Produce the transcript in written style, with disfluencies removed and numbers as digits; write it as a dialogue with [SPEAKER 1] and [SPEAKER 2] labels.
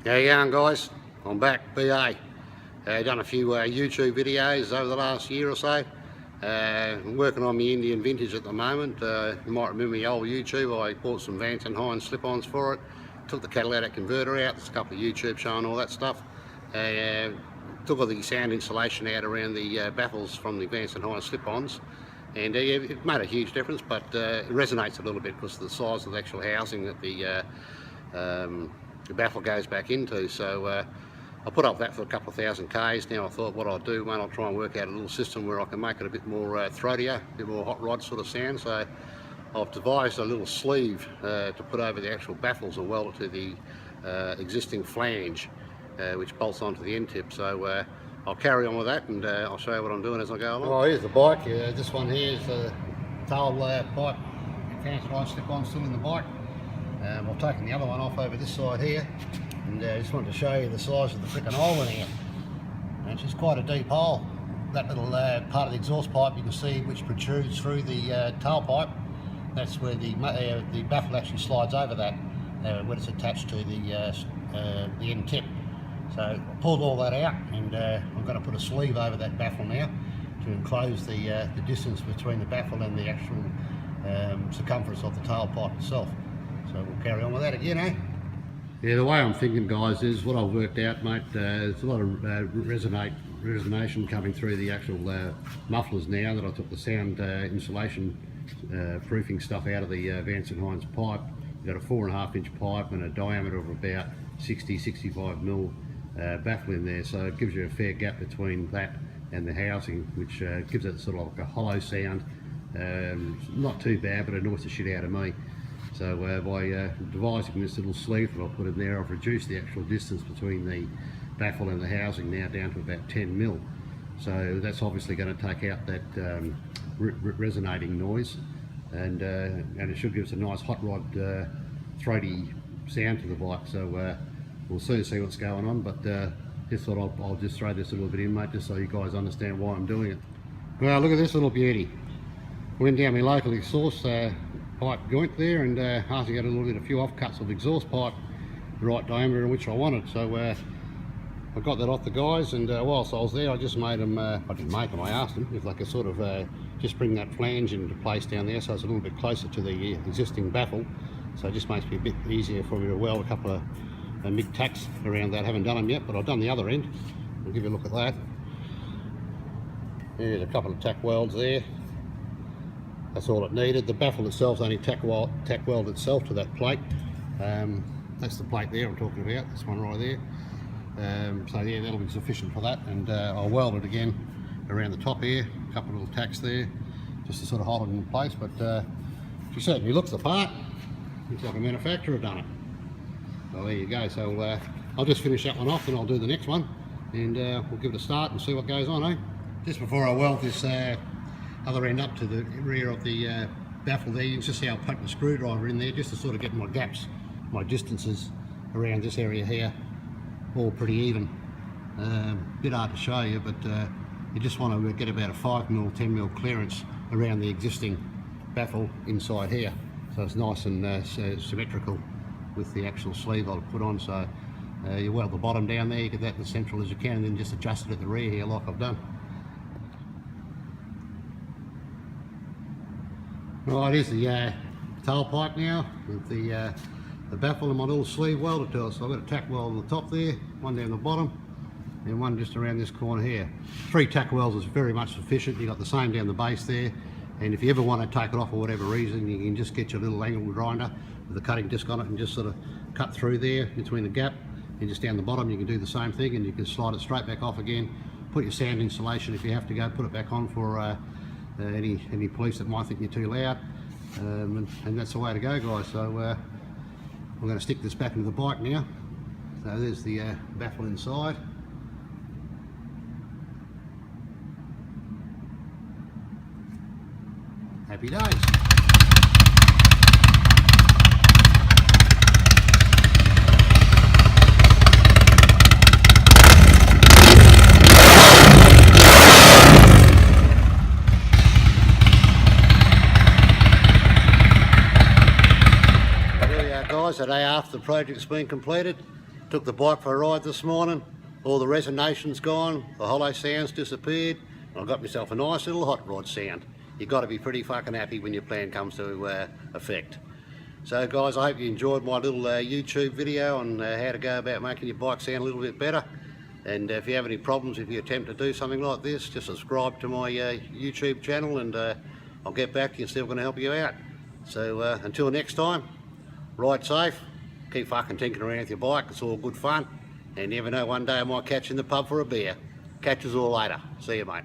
[SPEAKER 1] How you going, guys? I'm back, BA. Done a few YouTube videos over the last year or so. I'm working on my Indian vintage at the moment. You might remember my old YouTube. I bought some Vance and Hines slip-ons for it. Took the catalytic converter out. There's a couple of YouTube showing all that stuff. Took all the sound insulation out around the baffles from the Vance and Hines slip-ons. And it made a huge difference, but it resonates a little bit because of the size of the actual housing that the baffle goes back into. So I put up that for a couple of thousand Ks. Now I thought what I'll do, mate, I'll try and work out a little system where I can make it a bit more throatier, a bit more hot rod sort of sound. So I've devised a little sleeve to put over the actual baffles and weld it to the existing flange, which bolts onto the end tip. So I'll carry on with that, and I'll show you what I'm doing as I go along. Oh, here's the bike. This one here is the tail pipe. Vance line slip-on still in the bike. I've taken the other one off over this side here, and I just wanted to show you the size of the frickin' hole in here. And it's just quite a deep hole. That little part of the exhaust pipe you can see which protrudes through the tailpipe. That's where the baffle actually slides over that when it's attached to the end tip. So I pulled all that out, and I'm going to put a sleeve over that baffle now to enclose the distance between the baffle and the actual circumference of the tailpipe itself. So we'll carry on with that again, eh? Yeah, the way I'm thinking, guys, is what I've worked out, mate. There's a lot of resonation coming through the actual mufflers now that I took the sound insulation proofing stuff out of the Vance and Hines pipe. You've got a 4.5 inch pipe and a diameter of about 60-65mm baffle in there, so it gives you a fair gap between that and the housing, which gives it sort of like a hollow sound. Not too bad, but it annoys the shit out of me. So by devising this little sleeve that I'll put in there, I've reduced the actual distance between the baffle and the housing now down to about 10mm. So that's obviously going to take out that resonating noise, and it should give us a nice hot rod throaty sound to the bike. So we'll soon see what's going on, but just thought I'll just throw this a little bit in, mate, just so you guys understand why I'm doing it. Well, look at this little beauty. Went down my local exhaust pipe joint there, and after I got a few offcuts of exhaust pipe the right diameter in which I wanted. So I got that off the guys, and whilst I was there I just made them, I didn't make them, I asked them if they could sort of just bring that flange into place down there so it's a little bit closer to the existing baffle. So it just makes me a bit easier for me to weld a couple of MIG tacks around that. I haven't done them yet, but I've done the other end. I'll give you a look at that. There's a couple of tack welds there. That's all it needed. The baffle itself is only tack weld itself to that plate. That's the plate there I'm talking about, this one right there. So yeah, that'll be sufficient for that, and I'll weld it again around the top here, a couple of little tacks there, just to sort of hold it in place. But she certainly looks the part. Looks like a manufacturer done it. Well, there you go. So I'll just finish that one off, and I'll do the next one, and we'll give it a start and see what goes on, eh? Just before I weld this other end up to the rear of the baffle there, you can just see I'll poke the screwdriver in there just to sort of get my gaps, my distances around this area here all pretty even. Bit hard to show you, but you just want to get about a 5mm, 10mm clearance around the existing baffle inside here, so it's nice and symmetrical with the actual sleeve I'll put on. So you weld the bottom down there, you get that as central as you can, and then just adjust it at the rear here like I've done. Right, here's the tailpipe now with the baffle and my little sleeve welded to it. So I've got a tack weld on the top there, one down the bottom, and one just around this corner here. 3 tack welds is very much sufficient. You've got the same down the base there, and if you ever want to take it off for whatever reason, you can just get your little angle grinder with a cutting disc on it and just sort of cut through there between the gap, and just down the bottom you can do the same thing, and you can slide it straight back off again. Put your sound insulation, if you have to go, put it back on for any police that might think you're too loud, and that's the way to go, guys. So we're going to stick this back into the bike now. So there's the baffle inside. Happy days. The day after the project's been completed, Took the bike for a ride this morning. All the resonation's gone, the hollow sounds disappeared, and I got myself a nice little hot rod sound. You've got to be pretty fucking happy when your plan comes to effect. So guys, I hope you enjoyed my little YouTube video on how to go about making your bike sound a little bit better. And if you have any problems if you attempt to do something like this, just subscribe to my YouTube channel, and I'll get back to you and see if I'm going to help you out. So until next time, ride safe, keep fucking tinkering around with your bike, it's all good fun. And you never know, one day I might catch you in the pub for a beer. Catch us all later. See you, mate.